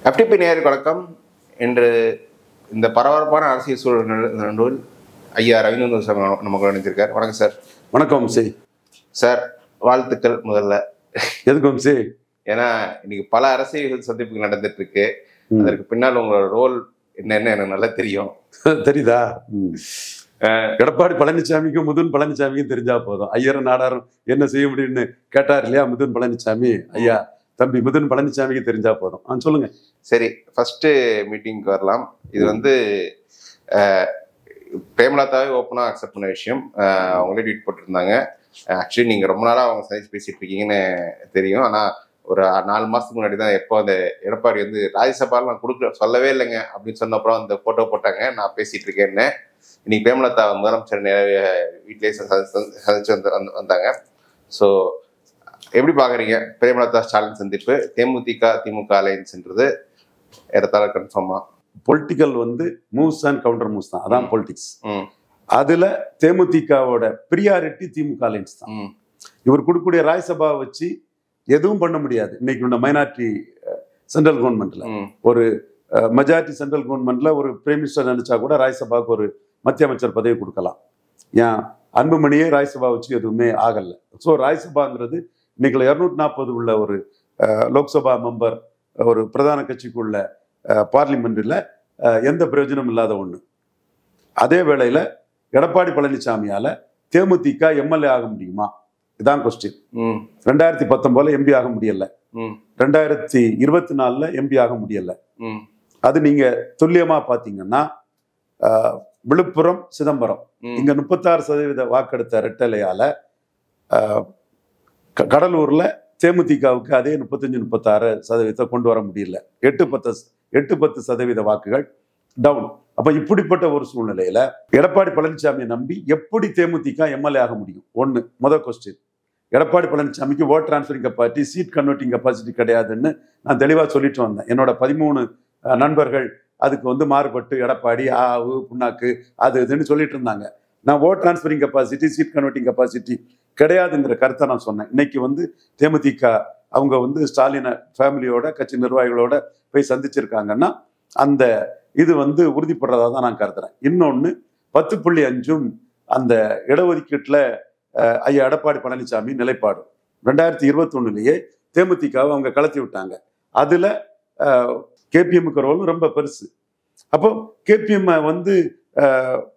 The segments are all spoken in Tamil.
FTP நேயர்களுக்கு வணக்கம். இன்று இந்த பரபரப்பான அரசியல் சூழல் ஐயா ரவீந்திரன் சார் நமக்கு நினைச்சிருக்கார். வணக்கம் சார். வணக்கம் வம்சி சார். வாழ்த்துக்கள் முதல்ல. எதுக்கு வம்சி? ஏன்னா இன்னைக்கு பல அரசியல் சந்திப்புகள் நடந்துட்டு இருக்கு. அதற்கு பின்னால் உங்களோட ரோல் என்னன்னு எனக்கு நல்லா தெரியும். தெரியுதா? எடப்பாடி பழனிசாமிக்கும் முதன் பழனிசாமிக்கும் தெரிஞ்சா போதும். ஐயரும் நாடாரும் என்ன செய்ய முடியும்னு கேட்டார் இல்லையா முதன் பழனிசாமி ஐயா. தம்பி முதன் பழனிசாமிக்கு தெரிஞ்சா போதும். சொல்லுங்க. சரி, ஃபர்ஸ்ட் மீட்டிங்க்கு வரலாம். இது பிரேமலதாவே ஓப்பனா அக்செப்ட் பண்ண விஷயம். அவங்களே ட்வீட் போட்டிருந்தாங்க. ஆக்சுவலி நீங்க ரொம்ப நாளா அவங்க சந்திச்சு பேசிட்டு இருக்கீங்கன்னு தெரியும். ஆனா ஒரு 4 மாசத்துக்கு முன்னாடி தான் எப்போ அந்த எடப்பாடி ராஜ்யசபால நான் கொடுக்க சொல்லவே இல்லைங்க அப்படின்னு சொன்ன அப்புறம் அந்த போட்டோ போட்டாங்க. நான் பேசிட்டு இருக்கேன்னு இன்னைக்கு பிரேமலதா முதலமைச்சர் வீட்டிலேயே சந்திச்சு வந்தாங்க. ஸோ எப்படி பாக்குறீங்க பிரேமலதா ஸ்டாலின் சந்திப்பு? தேமுதிக திமுக அலையன்ஸ்ன்றது இடத்தால கன்ஃபார்மா? Political moves and counter moves தான். அதான் பொலிட்டிக்ஸ். அதுல தேமுதிகவோட பிரியாரிட்டி திமுக அலையன்ஸ் தான். இவர் கொடுக்கக்கூடிய ராஜ்யசபா வச்சு எதுவும் பண்ண முடியாது. இன்னைக்கு உள்ள மைனாரிட்டி சென்ட்ரல் கவர்மெண்ட்ல ஒரு மெஜாரிட்டி சென்ட்ரல் கவர்மெண்ட்ல ஒரு பிரைம் மினிஸ்டர் நினைச்சா கூட ராஜ்யசபாவுக்கு ஒரு மத்திய அமைச்சர் பதவி கொடுக்கலாம். ஏன் அன்புமணியே ராஜ்யசபா வச்சு எதுவுமே ஆகல. ஸோ ராஜ்யசபாங்கிறது இன்னைக்கு 240 உள்ள ஒரு லோக்சபா மெம்பர் ஒரு பிரதான கட்சிக்குள்ள பார்லிமெண்ட்ல எந்த பிரயோஜனம் இல்லாத ஒண்ணு. அதே வேளையில எடப்பாடி பழனிசாமியால தேமுதிக எம்எல்ஏ ஆக முடியுமா? இதான் கொஸ்டின். 2019 எம்பி ஆக முடியல, 2024 எம்பி ஆக முடியல. அது நீங்க துல்லியமா பாத்தீங்கன்னா விழுப்புரம் சிதம்பரம் இங்க 36% வாக்கெடுத்த ரெட்டலையால கடலூர்ல தேமுதிகவுக்கு அதே 35-36% கொண்டு வர முடியல. 8-10% வாக்குகள் டவுன். அப்ப இப்படிப்பட்ட ஒரு சூழ்நிலையில எடப்பாடி பழனிசாமியை நம்பி எப்படி தேமுதிக எம்எல்ஏ ஆக முடியும்? முதல் கொஸ்டின். எடப்பாடி பழனிசாமிக்கு vote transferring capacity, seat converting capacity கிடையாதுன்னு நான் தெளிவா சொல்லிட்டு வந்தேன். என்னோட 13 நண்பர்கள் அதுக்கு மாறுபட்டு எடப்பாடி ஆவு புண்ணாக்கு அது இதுன்னு சொல்லிட்டு இருந்தாங்க. நான் vote transferring capacity, seat converting capacity கிடையாதுங்கிற கருத்தை நான் சொன்னேன். இன்னைக்கு தேமுதிக அவங்க ஸ்டாலின ஃபேமிலியோட கட்சி நிர்வாகிகளோட போய் சந்திச்சிருக்காங்கன்னா அந்த இது உறுதிப்படுறதா தான் நான் கருதுறேன். இன்னொன்னு 10.5 அந்த இடஒதுக்கீட்டுல ஐயா எடப்பாடி பழனிசாமி நிலைப்பாடு 2021 தேமுதிகவை அவங்க கலத்தி விட்டாங்க. அதுல கேபிஎம்முக்கு ரோலும் ரொம்ப பெருசு. அப்போ கேபிஎம்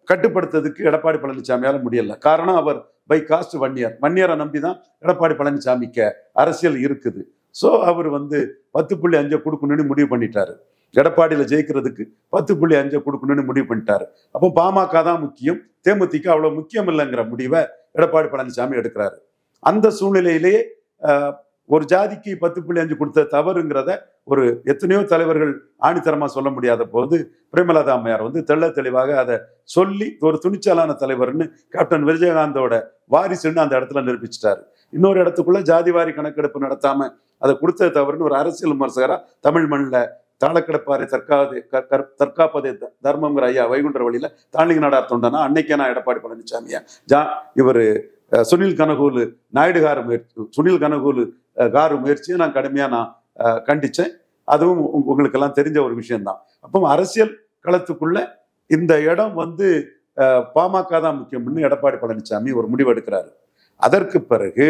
கட்டுப்படுத்துறதுக்கு எடப்பாடி பழனிசாமியால முடியல. காரணம் அவர் பை காஸ்ட் 1 இயர் 1 இயரை நம்பிதான் எடப்பாடி பழனிசாமிக்கு அரசியல் இருக்குது. ஸோ அவர் 10.5 கொடுக்கணும்னு முடிவு பண்ணிட்டாரு. எடப்பாடியில ஜெயிக்கிறதுக்கு 10.5 கொடுக்கணும்னு முடிவு பண்ணிட்டாரு. அப்போ பாமக தான் முக்கியம், தேமுதிக அவ்வளவு முக்கியம் இல்லைங்கிற முடிவை எடப்பாடி பழனிசாமி எடுக்கிறாரு. அந்த சூழ்நிலையிலேயே ஒரு ஜாதிக்கு 10.5 கொடுத்த தவறுங்கிறத ஒரு எத்தனையோ தலைவர்கள் ஆணித்தரமா சொல்ல முடியாத போது பிரேமலதா அம்மையார் தெள்ள தெளிவாக அதை சொல்லி ஒரு துணிச்சலான தலைவர்னு கேப்டன் விஜயகாந்தோட வாரிசுன்னு அந்த இடத்துல நிரூபிச்சிட்டாரு. இன்னொரு இடத்துக்குள்ள ஜாதிவாரி கணக்கெடுப்பு நடத்தாம அதை கொடுத்த தவறுன்னு ஒரு அரசியல் விமர்சகரா தமிழ் மண்ணில் தாளக்கிடப்பாறை தற்காப்பதே தர்மங்கிற ஐயா வைகுண்டர் வழியில தாண்டிங்க நாடார் தொண்டனா அன்னைக்கே நான் எடப்பாடி பழனிசாமியா இவர் சுனில் கனகூலு நாயுடுகார முயற்சி, சுனில் கனகூலு காரு முயற்சியை நான் கடுமையா நான் கண்டிச்சேன். அதுவும் உங்களுக்கெல்லாம் தெரிஞ்ச ஒரு விஷயம்தான். அப்போ அரசியல் களத்துக்குள்ள இந்த இடம் பாமக தான் முக்கியம்னு எடப்பாடி பழனிசாமி ஒரு முடிவு எடுக்கிறாரு. அதற்கு பிறகு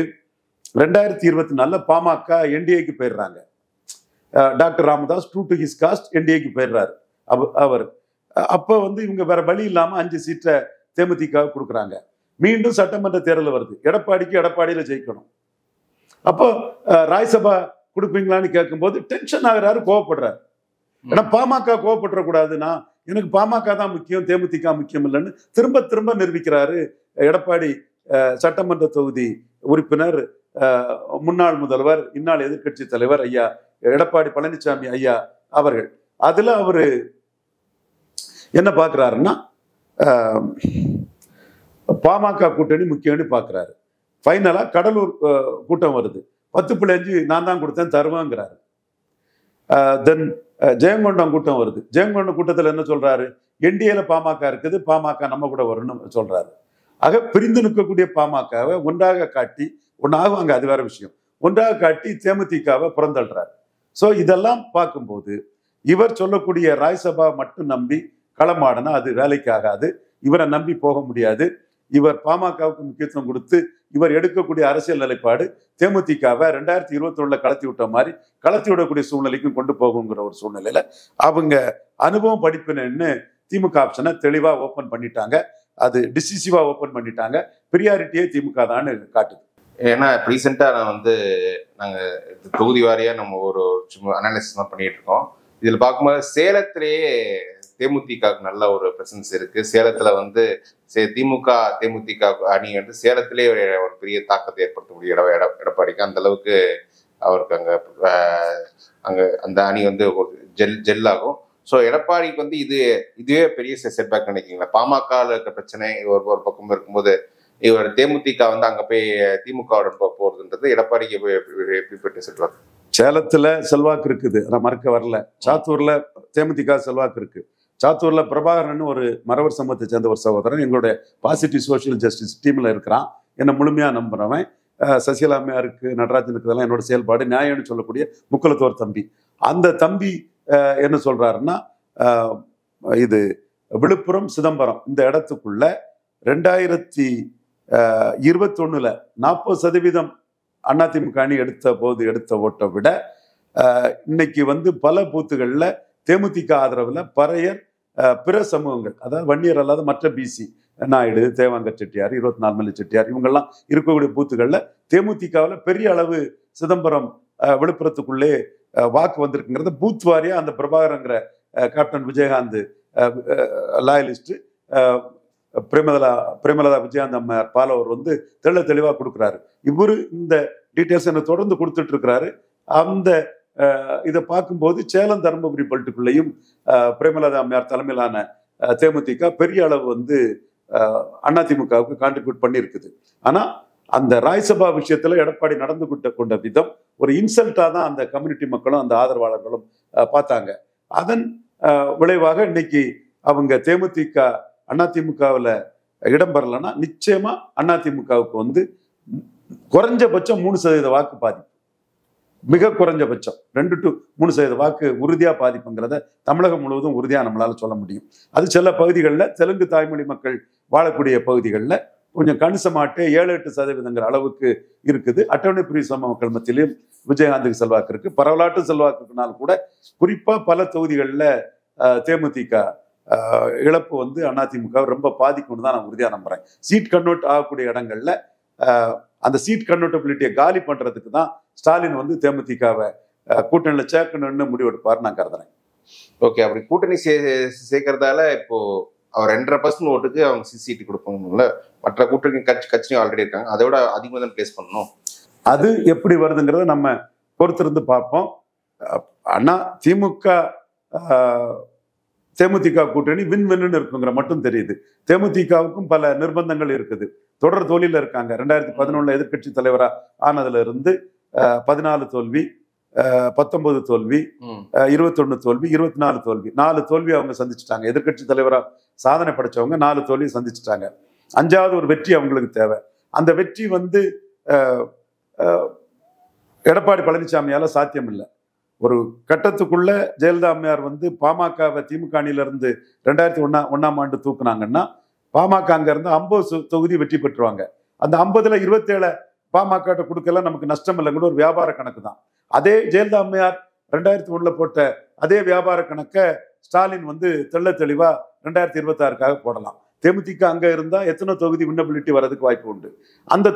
2024 பாமக என்டிஏக்கு போயிடுறாங்க. Doctor Ramadoss true to his caste என்டிஏக்கு போயிடுறாரு அவர். அப்போ இவங்க வேற வழி இல்லாம 5 சீட்டை தேமுதிக கொடுக்குறாங்க. மீண்டும் சட்டமன்ற தேர்தல் வருது. எடப்பாடிக்கு எடப்பாடியில ஜெயிக்கணும். அப்போ ராஜ்யசபா கொடுப்பீங்களான்னு கேட்கும்போது டென்ஷன் ஆகிறாரு, கோவப்படுறாரு. ஏன்னா பாமக கோவப்படக்கூடாதுன்னா எனக்கு பாமக தான் முக்கியம், தேமுதிக முக்கியம் இல்லைன்னு திரும்ப திரும்ப நிரூபிக்கிறாரு எடப்பாடி. சட்டமன்ற தொகுதி உறுப்பினர், முன்னாள் முதல்வர், இந்நாள் எதிர்கட்சி தலைவர் ஐயா எடப்பாடி பழனிசாமி ஐயா அவர்கள். அதுல அவரு என்ன பாக்குறாருன்னா பாமக கூட்டணி முக்கியம்னு பாக்குறாரு. ஃபைனலா கடலூர் கூட்டம் வருது. 10.5 நான் தான் கொடுத்தேன் தருவாங்கிறாரு. தென் ஜெயங்கொண்டம் கூட்டம் வருது. ஜெயங்கொண்டம் கூட்டத்தில் என்ன சொல்றாரு? என்டிஏல பாமக இருக்குது, பாமக நம்ம கூட வரணும்னு சொல்றாரு. ஆக பிரிந்து நிற்கக்கூடிய பாமகவை ஒன்றாக காட்டி ஒன்றாகுவாங்க, அது வேற விஷயம், ஒன்றாக காட்டி தேமுதிகவை புறந்தள்ளுறாரு. ஸோ இதெல்லாம் பார்க்கும்போது இவர் சொல்லக்கூடிய ராஜ்சபா மட்டும் நம்பி களமாடனா அது வேலைக்கு ஆகாது. இவரை நம்பி போக முடியாது. இவர் பாமகவுக்கு முக்கியத்துவம் கொடுத்து இவர் எடுக்கக்கூடிய அரசியல் நிலைப்பாடு தேமுதிகவை 2021 கலத்தி விட்ட மாதிரி கலத்தி விடக்கூடிய சூழ்நிலைக்கும் கொண்டு போகுங்கிற ஒரு சூழ்நிலையில அவங்க அனுபவம் படிப்பினு திமுக ஆப்ஷனை தெளிவா ஓபன் பண்ணிட்டாங்க. அது டிசிசிவா ஓபன் பண்ணிட்டாங்க. பிரியாரிட்டியே திமுக தான் காட்டுது. ஏன்னா ரீசெண்டா நாங்க தொகுதி வாரியா நம்ம ஒரு அனாலிசிஸ் தான் பண்ணிட்டு இருக்கோம். இதுல பார்க்கும்போது சேலத்திலேயே தேமுதிகவுக்கு நல்ல ஒரு பிரசன்ஸ் இருக்கு. சேலத்துல தேமுதிக அணி சேலத்திலே ஒரு பெரிய தாக்கத்தை ஏற்படுத்தக்கூடிய எடப்பாடிக்கு அந்த அளவுக்கு அவருக்கு அங்க அந்த அணி ஜெல் ஆகும். ஸோ எடப்பாடிக்கு இதுவே பெரிய செட்பேக் நினைக்கிறீங்களா? பாமக இருக்க பிரச்சனை ஒரு பக்கம் இருக்கும்போது இவர் தேமுதிக அங்க போய் திமுகவுடன் போறதுன்றது எடப்பாடிக்கு எப்படி செட்பேக்? சேலத்துல செல்வாக்கு இருக்குது, நான் மறக்க வரல. சாத்தூர்ல தேமுதிக செல்வாக்கு இருக்கு. சாத்தூர்ல பிரபாகரன் ஒரு மறவர் சமூகத்தை சேர்ந்த ஒரு சகோதரன் எங்களுடைய பாசிட்டிவ் சோசியல் ஜஸ்டிஸ் டீம்ல இருக்கிறான். என்னை முழுமையா நம்புறவன். சசிகலா அம்மையாருக்கு, நடராஜனுக்கு இதெல்லாம் என்னோட செயல்பாடு நியாயம்னு சொல்லக்கூடிய முக்குலத்தோர் தம்பி. அந்த தம்பி என்ன சொல்றாருன்னா, இது விழுப்புரம் சிதம்பரம் இந்த இடத்துக்குள்ள 2021 40% அதிமுக அணி எடுத்த ஓட்டை விட இன்னைக்கு பல பூத்துகள்ல தேமுதிக ஆதரவுல பறையர் பிற சமூகங்கள், அதாவது வன்னியர் அல்லாத மற்ற பிசி, நாயுடு, தேவாங்கர் செட்டியார், 24 மல்லி செட்டியார், இவங்கெல்லாம் இருக்கக்கூடிய பூத்துகள்ல தேமுதிகவில் பெரிய அளவு சிதம்பரம் விழுப்புரத்துக்குள்ளே வாக்கு வந்திருக்குங்கிறத பூத் வாரியா அந்த பிரபாகரங்கிற கேப்டன் விஜயகாந்த் லாயலிஸ்ட் பிரேமலதா விஜயகாந்த் அம்மையார் பாலவர் தெளிவா கொடுக்குறாரு. இவரு இந்த டீட்டெயில்ஸ் எனக்கு தொடர்ந்து கொடுத்துட்டு இருக்கிறாரு. அந்த இதை பார்க்கும்போது சேலம் தருமபுரி பல்ட்டுக்குள்ளேயும் பிரேமலதா அம்மையார் தலைமையிலான தேமுதிக பெரிய அளவு அதிமுகவுக்கு கான்ட்ரிபியூட் பண்ணியிருக்குது. ஆனா அந்த ராஜ்சபா விஷயத்துல எடப்பாடி நடந்து கொண்ட விதம் ஒரு இன்சல்ட்டா தான் அந்த கம்யூனிட்டி மக்களும் அந்த ஆதரவாளர்களும் பார்த்தாங்க. அதன் விளைவாக இன்னைக்கு அவங்க தேமுதிக அதிமுகவில் இடம் பெறலைன்னா நிச்சயமா அதிமுகவுக்கு குறைஞ்சபட்சம் 3% வாக்கு பாதிப்பு, மிக குறைஞ்சபட்சம் 2 to 3% வாக்கு உறுதியா பாதிப்புங்கிறத தமிழகம் முழுவதும் உறுதியா நம்மளால சொல்ல முடியும். அது சில பகுதிகளில் தெலுங்கு தாய்மொழி மக்கள் வாழக்கூடிய பகுதிகளில் கொஞ்சம் கணிசமாட்டே 7-8% அளவுக்கு இருக்குது. அட்டவணை பிரிவு சம மக்கள் மத்தியிலும் விஜயகாந்துக்கு செல்வாக்கு இருக்கு. பரவலாட்டு செல்வாக்குனால கூட குறிப்பா பல தொகுதிகளில் தேமுதிக இழப்பு அதிமுக ரொம்ப பாதிக்கும்னு தான் நான் உறுதியா நம்புறேன். சீட் கன்வெர்ட் ஆகக்கூடிய இடங்கள்ல அந்த சீட் கன்வெர்டபிலிட்டியை காலி பண்றதுக்கு தான் ஸ்டாலின் தேமுதிகவை கூட்டணியில சேர்க்கணும்னு முடிவெடுப்பார் நான் கருதுறேன். ஓகே, அப்படி கூட்டணி சேர்க்கறதால இப்போ அவர் 2.5% ஓட்டுக்கு அவங்க சீட்டு கொடுப்பாங்கல்ல, மற்ற கூட்டணி கட்சியும் ஆல்ரெடி இருக்காங்க, அதோட அதிகமாக தான் பிளேஸ் பண்ணணும். அது எப்படி வருதுங்கிறத நம்ம பொறுத்திருந்து பார்ப்போம். ஆனா தேமுதிக கூட்டணி வின் இருக்குங்கிற மட்டும் தெரியுது. தேமுதிகவுக்கும் பல நிர்பந்தங்கள் இருக்குது. தொடர் தோல்வியில இருக்காங்க. 2011 எதிர்கட்சி தலைவரா ஆனதுல இருந்து 14 தோல்வி, 19 தோல்வி, 21 தோல்வி, 24 தோல்வி, 4 தோல்வி அவங்க சந்திச்சுட்டாங்க. எதிர்கட்சி தலைவரா சாதனை படைச்சவங்க 4 தோல்வி சந்திச்சுட்டாங்க. 5வது ஒரு வெற்றி அவங்களுக்கு தேவை. அந்த வெற்றி எடப்பாடி பழனிசாமியால சாத்தியம் இல்லை. ஒரு கட்டத்துக்குள்ள ஜெயலலிதா அம்மையார் பாமகவை திமுக அணியில இருந்து 2001 தூக்குனாங்கன்னா பாமக அங்க இருந்து 50 தொகுதி வெற்றி பெற்றுவாங்க. அந்த 50ல 27 பாமக கொடுக்கல, நமக்கு நஷ்டம் இல்லைங்கிற ஒரு வியாபார கணக்கு தான். அதே ஜெயலலிதா அம்மையார் 2001 போட்ட அதே வியாபார கணக்கை ஸ்டாலின் தெளிவா 2026க்காக போடலாம். தேமுதிக அங்க இருந்தா எத்தனை தொகுதி வின்னபிலிட்டி வர்றதுக்கு வாய்ப்பு உண்டு. அந்த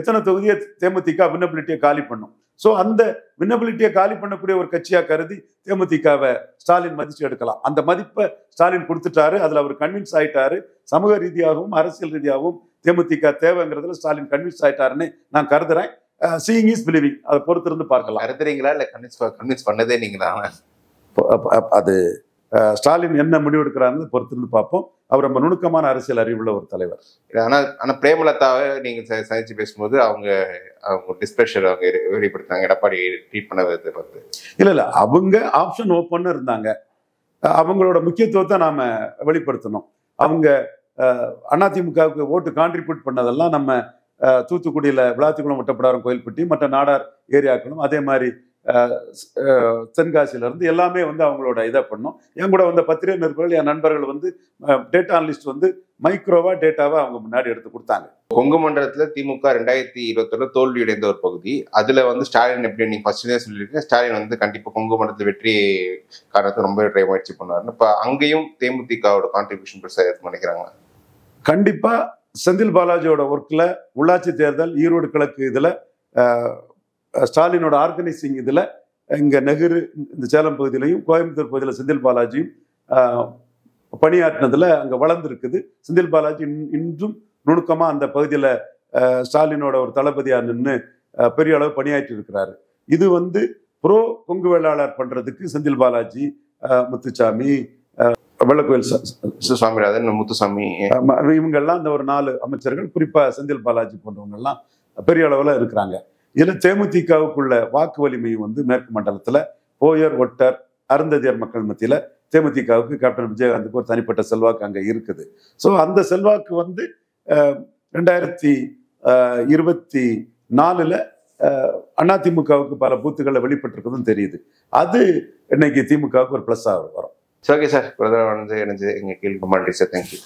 எத்தனை தொகுதியை தேமுதிக வின்னபிலிட்டியை காலி பண்ணும். ஸோ அந்த வின்னபிலிட்டியை காலி பண்ணக்கூடிய ஒரு கட்சியா கருதி தேமுதிகவை ஸ்டாலின் மதிச்சு எடுக்கலாம். அந்த மதிப்பை ஸ்டாலின் கொடுத்துட்டாரு. அதுல அவர் கன்வின்ஸ் ஆயிட்டாரு. சமூக ரீதியாகவும் அரசியல் ரீதியாகவும் தேமுதிக தேவைங்கிறதுல ஸ்டாலின் கன்வின்ஸ் ஆயிட்டாருன்னு நான் கருதுறேன். Seeing is believing. அதை பொறுத்திருந்து பார்க்கலாம். கருதுறீங்களா இல்ல கன்வின்ஸ் பண்ணதே நீங்களா? அது ஸ்டாலின் என்ன முடிவெடுக்கிறாருன்னு பொறுத்திருந்து பார்ப்போம். அவர் ரொம்ப நுணுக்கமான அரசியல் அறிவுள்ள ஒரு தலைவர். ஆனா பிரேமலதாவை நீங்க சந்திச்சு பேசும்போது அவங்க டிஸ்பிரஷர் அவங்க வெளிப்படுத்தாங்க எடப்பாடி ட்ரீட் பண்ண விதத்தை பார்த்து. இல்ல அவங்க ஆப்ஷன் ஓப்பன் இருந்தாங்க. அவங்களோட முக்கியத்துவத்தை நாம வெளிப்படுத்தணும். அவங்க அதிமுகவுக்கு ஓட்டு கான்ட்ரிபியூட் பண்ணதெல்லாம் நம்ம தூத்துக்குடியில விளாத்திக்குளம், ஒட்டப்பிடாரம், கோயில்பட்டி, மற்ற நாடார் ஏரியாக்களும், அதே மாதிரி தென்காசியில இருந்து எல்லாமே வந்து அவங்களோட இதை பண்ணோம். என் கூட வந்த பத்திரிகை நிருபர்கள், என் நண்பர்கள் வந்து டேட்டா அனலிஸ்ட் வந்து மைக்ரோவா டேட்டாவா அவங்க முன்னாடி எடுத்து கொடுத்தாங்க. கொங்கு மண்டலத்துல திமுக 2021 தோல்வியடைந்த ஒரு பகுதி. அதுல வந்து ஸ்டாலின் எப்படி நீங்க ஃபர்ஸ்ட்லேயே சொல்லியிருக்கீங்க, ஸ்டாலின் வந்து கண்டிப்பா கொங்கு மண்டலத்துல வெற்றி காரணத்தை ரொம்ப முயற்சி பண்ணாரு. இப்ப அங்கேயும் தேமுதிகவோட கான்ட்ரிபியூஷன் பெருசா இருக்குன்னு நினைக்கிறாங்க. கண்டிப்பா செந்தில் பாலாஜியோட ஒர்க்ல உள்ளாட்சி தேர்தல், ஈரோடு கிழக்கு இதுல ஸ்டாலினோட ஆர்கனைசிங் இதுல இங்க நெகிரு இந்த சேலம் பகுதியிலையும் கோயம்புத்தூர் பகுதியில் செந்தில் பாலாஜியும் பணியாற்றினதுல அங்க வளர்ந்துருக்குது. செந்தில் பாலாஜி இன்றும் நுணுக்கமா அந்த பகுதியில ஸ்டாலினோட ஒரு தளபதியா நின்று பெரிய அளவு பணியாற்றி இருக்கிறாரு. இது வந்து ப்ரோ கொங்கு வேளாளர் பண்றதுக்கு செந்தில் பாலாஜி, முத்துசாமி, வெள்ளக்கோயில் சுவாமிநாதன், முத்துசாமி, இவங்கெல்லாம் இந்த ஒரு 4 அமைச்சர்கள், குறிப்பா செந்தில் பாலாஜி போன்றவங்க எல்லாம் பெரிய அளவுல இருக்கிறாங்க. இதுல தேமுதிகவுக்குள்ள வாக்கு வலிமையும் வந்து மேற்கு மண்டலத்துல போயர், ஒட்டர், அருந்ததியர் மக்கள் மத்தியில தேமுதிகவுக்கு கேப்டன் விஜயகாந்துக்கு ஒரு தனிப்பட்ட செல்வாக்கு அங்க இருக்குது. ஸோ அந்த செல்வாக்கு வந்து 2024 அதிமுகவுக்கு பல பூத்துக்களை வெளிப்பட்டிருக்கிறதும் தெரியுது. அது இன்னைக்கு திமுகவுக்கு ஒரு பிளஸ்ஸாக வரும். ஓகே சார், பிரதமர் வந்து எனக்கு எங்க கேள்வி ரொம்ப நன்றி சார். தேங்க்யூ.